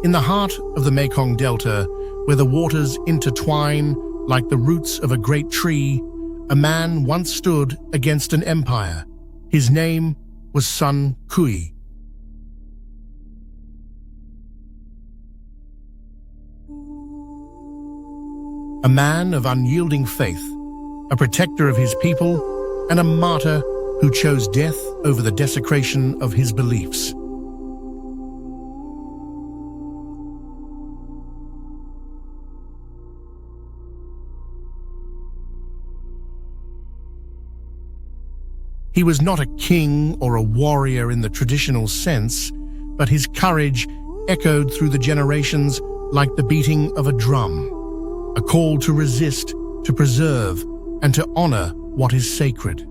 In the heart of the Mekong Delta, where the waters intertwine like the roots of a great tree, a man once stood against an empire. His name was Son Kuy. A man of unyielding faith, a protector of his people, and a martyr who chose death over the desecration of his beliefs. He was not a king or a warrior in the traditional sense, but his courage echoed through the generations like the beating of a drum, a call to resist, to preserve, and to honor what is sacred.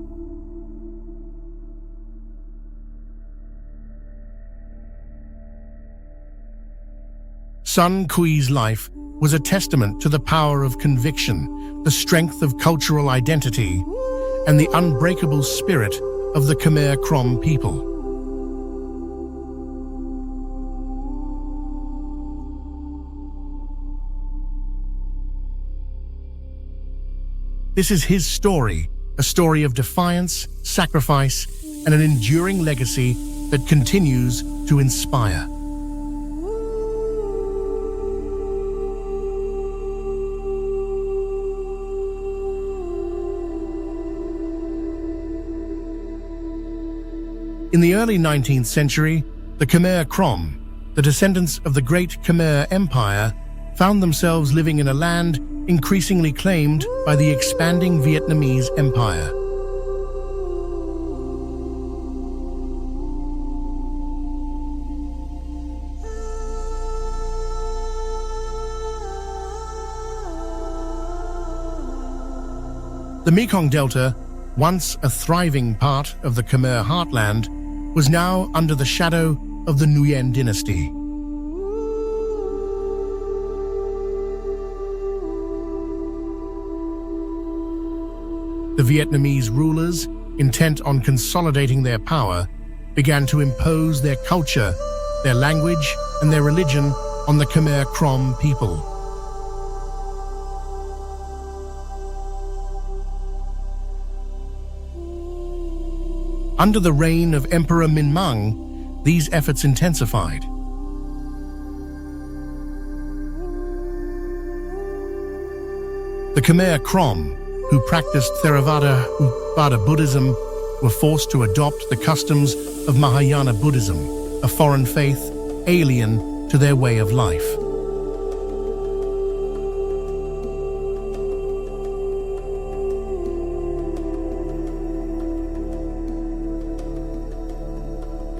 Son Kuy's life was a testament to the power of conviction, the strength of cultural identity, and the unbreakable spirit of the Khmer Krom people. This is his story, a story of defiance, sacrifice, and an enduring legacy that continues to inspire. In the early 19th century, the Khmer Krom, the descendants of the great Khmer Empire, found themselves living in a land increasingly claimed by the expanding Vietnamese Empire. The Mekong Delta, once a thriving part of the Khmer heartland, was now under the shadow of the Nguyen dynasty. The Vietnamese rulers, intent on consolidating their power, began to impose their culture, their language, and their religion on the Khmer Krom people. Under the reign of Emperor Minh Mang, these efforts intensified. The Khmer Krom, who practiced Theravāda Buddhism, were forced to adopt the customs of Mahayana Buddhism, a foreign faith alien to their way of life.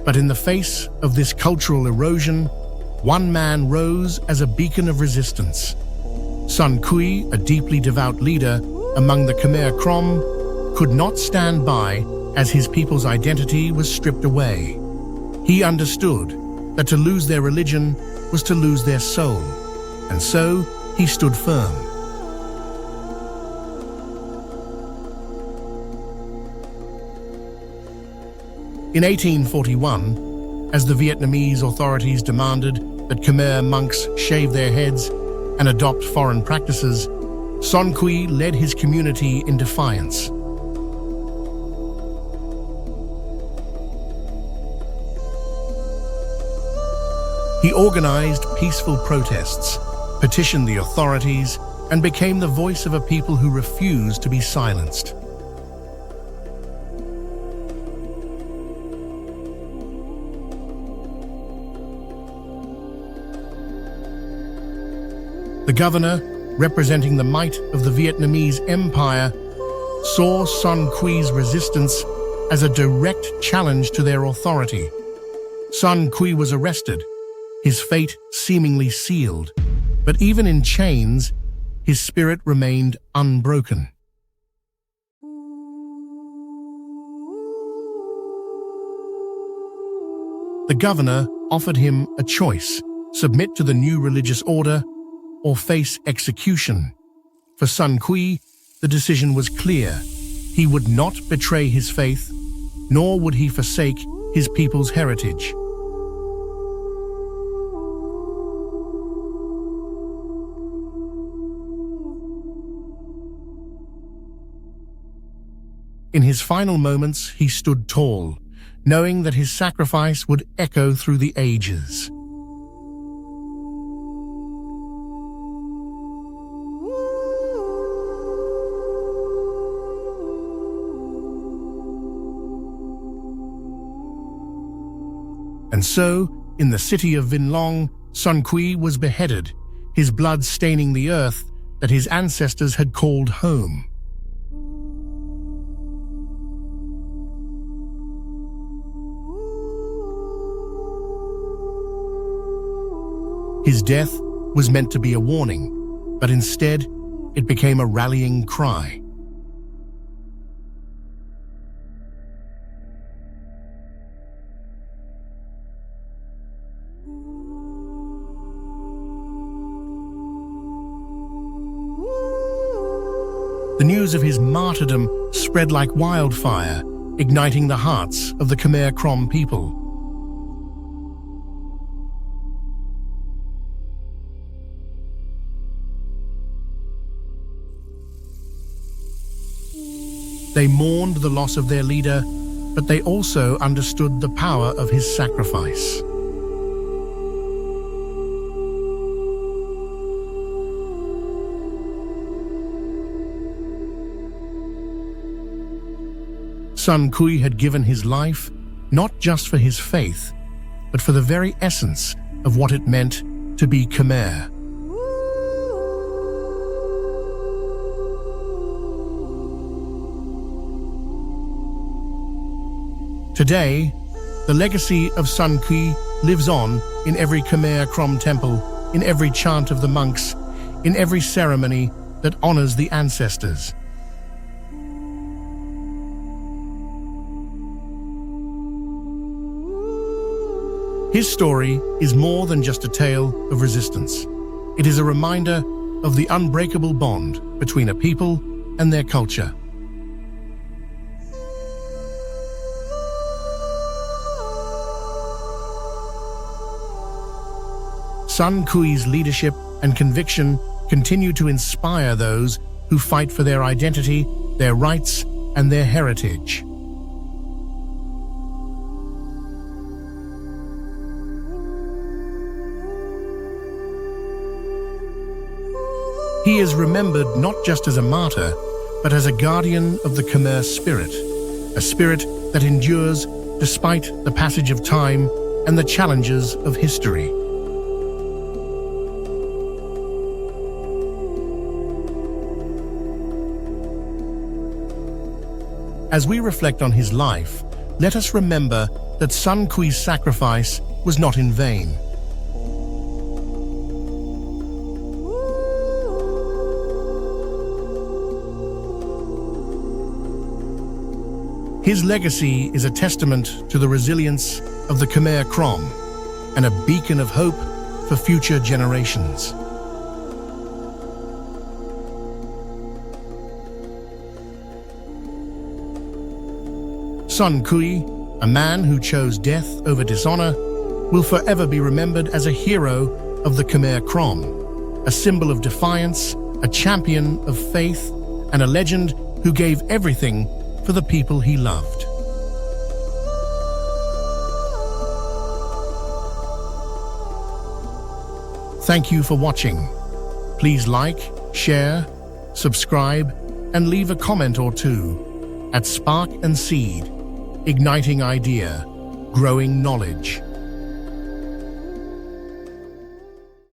But in the face of this cultural erosion, one man rose as a beacon of resistance. Son Kuy, a deeply devout leader among the Khmer Krom, could not stand by as his people's identity was stripped away. He understood that to lose their religion was to lose their soul, and so he stood firm. In 1841, as the Vietnamese authorities demanded that Khmer monks shave their heads and adopt foreign practices, Son Kuy led his community in defiance. He organized peaceful protests, petitioned the authorities, and became the voice of a people who refused to be silenced. The governor, representing the might of the Vietnamese Empire, saw Son Kuy's resistance as a direct challenge to their authority. Son Kuy was arrested, his fate seemingly sealed, but even in chains, his spirit remained unbroken. The governor offered him a choice: submit to the new religious order or face execution. For Son Kuy, the decision was clear. He would not betray his faith, nor would he forsake his people's heritage. In his final moments, he stood tall, knowing that his sacrifice would echo through the ages. And so, in the city of Vinh Long, Son Kuy was beheaded, his blood staining the earth that his ancestors had called home. His death was meant to be a warning, but instead, it became a rallying cry. The news of his martyrdom spread like wildfire, igniting the hearts of the Khmer Krom people. They mourned the loss of their leader, but they also understood the power of his sacrifice. Son Kuy had given his life not just for his faith, but for the very essence of what it meant to be Khmer. Today, the legacy of Son Kuy lives on in every Khmer Krom temple, in every chant of the monks, in every ceremony that honors the ancestors. His story is more than just a tale of resistance. It is a reminder of the unbreakable bond between a people and their culture. Son Kuy's leadership and conviction continue to inspire those who fight for their identity, their rights, and their heritage. He is remembered not just as a martyr, but as a guardian of the Khmer spirit, a spirit that endures despite the passage of time and the challenges of history. As we reflect on his life, let us remember that Son Kuy's sacrifice was not in vain. His legacy is a testament to the resilience of the Khmer Krom and a beacon of hope for future generations. Son Kuy, a man who chose death over dishonor, will forever be remembered as a hero of the Khmer Krom, a symbol of defiance, a champion of faith, and a legend who gave everything for the people he loved. Thank you for watching. Please like, share, subscribe, and leave a comment or two at Spark and Seed, igniting idea, growing knowledge.